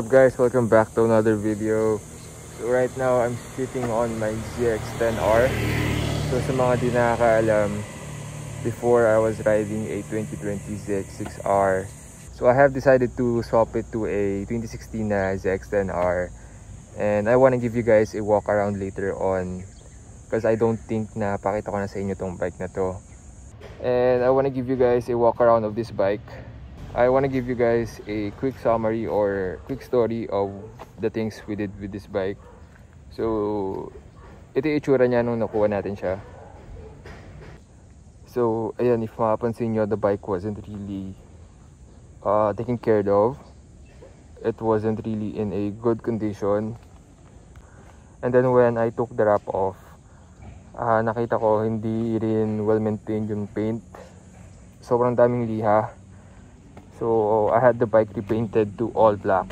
up guys, welcome back to another video. So right now I'm sitting on my ZX-10R. So sa mga di nakakaalam, before I was riding a 2020 ZX-6R. So I have decided to swap it to a 2016 ZX-10R. And I want to give you guys a walk around later on, because I don't think na pakita ko na sa inyo tong bike na to. And I want to give you guys a walk around of this bike. I want to give you guys a quick summary or quick story of the things we did with this bike. So, ito yung itsura niya nung nakuha natin siya. So, ayan, if mapapansin nyo, the bike wasn't really taken care of. It wasn't really in a good condition. And then when I took the wrap off, nakita ko hindi rin well maintained yung paint. Sobrang daming liha. So I had the bike repainted to all black.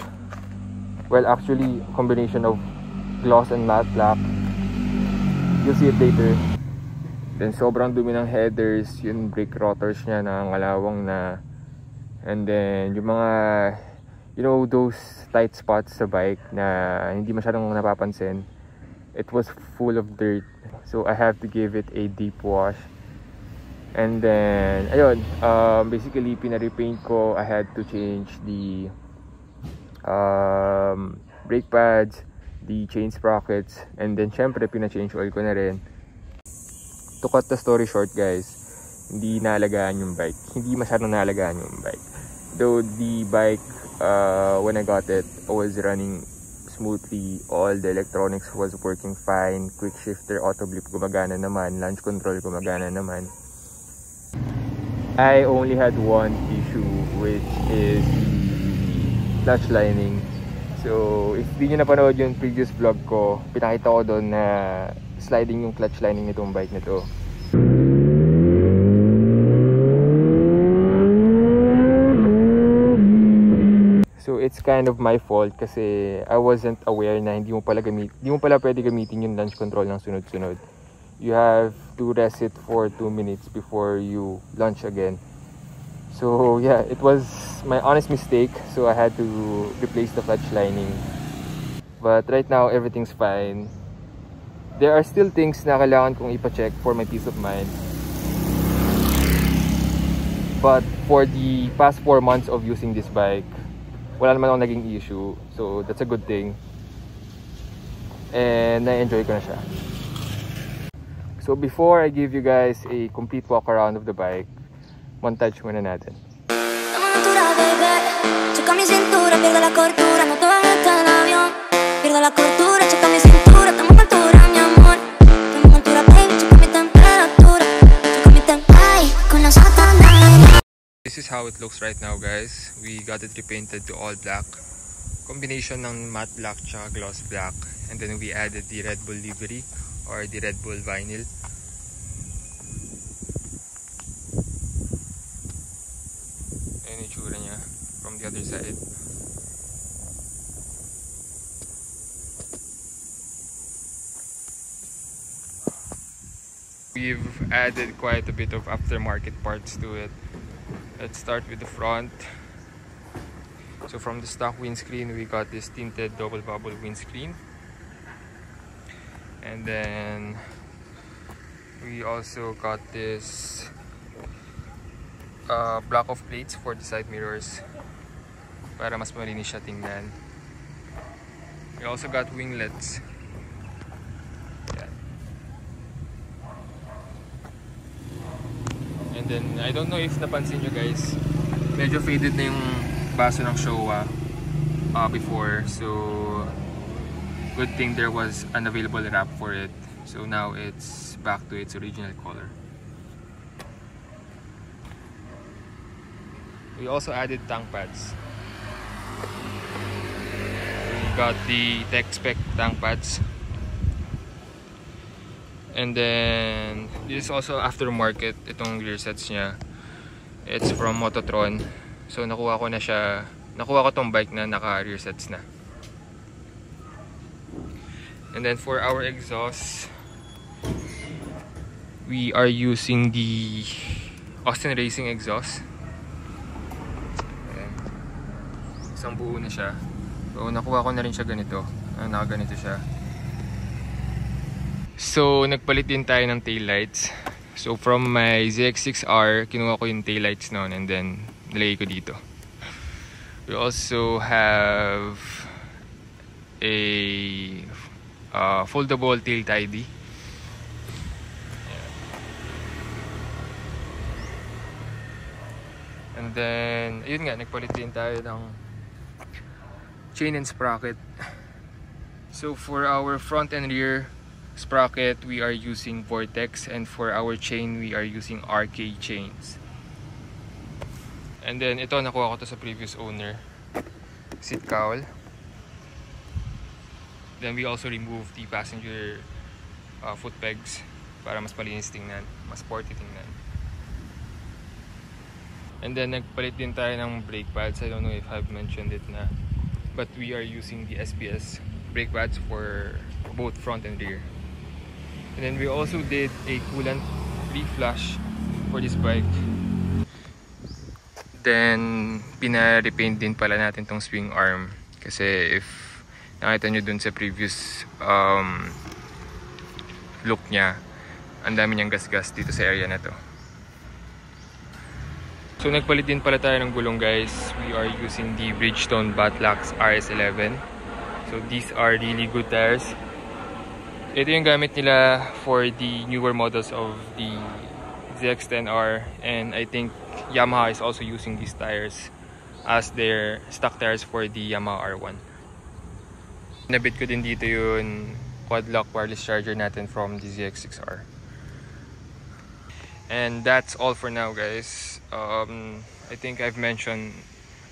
Well, actually combination of gloss and matte black. You'll see it later. Then sobrang dumi ng headers, yung brake rotors niya nangangalawang na. And then yung mga, you know, those tight spots sa bike na hindi masyadong napapansin, it was full of dirt. So I have to give it a deep wash. And then, ayun, basically, pina-repaint ko. I had to change the brake pads, the chain sprockets, and then, syempre, pina-change oil ko na rin. To cut the story short, guys, hindi naalagaan yung bike. Hindi masyadong naalagaan yung bike. Though the bike, when I got it, was running smoothly. All the electronics was working fine. Quick shifter, auto blip, gumagana naman. Launch control, gumagana naman. I only had one issue, which is the clutch lining. So, if di nyo napanood yung previous vlog ko, pinakita ko doon na sliding yung clutch lining nitong bike nito. So, it's kind of my fault kasi I wasn't aware na hindi mo pala pwede gamitin yung launch control ng sunod-sunod. You have to rest it for 2 minutes before you launch again. So yeah, it was my honest mistake. So I had to replace the clutch lining. But right now, everything's fine. There are still things na kailangan kong ipa-check for my peace of mind. But for the past 4 months of using this bike, wala naman akong naging issue. So that's a good thing. And na-enjoy ko na siya. So before I give you guys a complete walk around of the bike, montage muna natin. This is how it looks right now, guys. We got it repainted to all black. Combination ng matte black tsaka gloss black. And then we added the Red Bull livery or the Red Bull vinyl. Ayan yung itsura niya from the other side. We've added quite a bit of aftermarket parts to it. Let's start with the front. So from the stock windscreen, we got this tinted double bubble windscreen. And then we also got this block of plates for the side mirrors para mas malinis siya tingnan. We also got winglets. Yeah. And then I don't know if napansin nyo guys, medyo faded na yung baso ng Showa before. So good thing there was an available wrap for it. So now it's back to its original color. We also added tank pads. We got the Tech Spec tank pads. And then this is also aftermarket, itong gear sets niya. It's from Mototron. So nakuha ko tong bike na naka rear sets na. And then for our exhaust, we are using the Austin Racing exhaust. Ayan. Isang buo na siya. So nakuha ko na rin siya ganito. Nakaganito siya. So nagpalit din tayo ng taillights. So from my ZX6R, kinuha ko yung taillights noon and then nilagay ko dito. We also have a foldable tail tidy. And then, ayun nga, nagpalit din tayo ng chain and sprocket. So for our front and rear sprocket, we are using Vortex, and for our chain, we are using RK chains. And then ito, nakuha ko to sa previous owner, seat cowl. Then we also remove the passenger foot pegs para mas malinis tingnan, mas sporty tingnan. And then nagpalit din tayo ng brake pads. I don't know if I've mentioned it na, but we are using the SPS brake pads for both front and rear. And then we also did a coolant reflush for this bike. Then pina-repaint din pala natin tong swing arm, kasi if nakita nyo dun sa previous look nya, ang dami niyang gasgas dito sa area na to. So nagpalit din pala tayo ng gulong, guys. We are using the Bridgestone Batlax RS11. So these are really good tires. Ito yung gamit nila for the newer models of the ZX10R, and I think Yamaha is also using these tires as their stock tires for the Yamaha R1. Nabit ko din dito yung quad lock wireless charger natin from the ZX6R. And that's all for now, guys. I think I've mentioned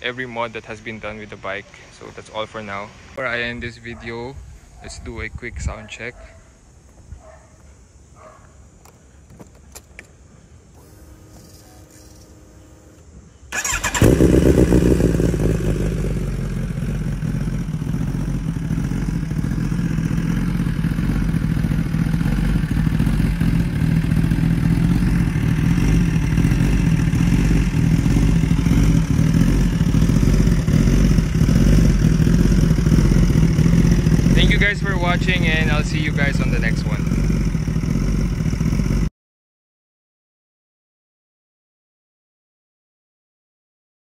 every mod that has been done with the bike, so that's all for now. Before I end this video, let's do a quick sound check. Thank you guys for watching, and I'll see you guys on the next one.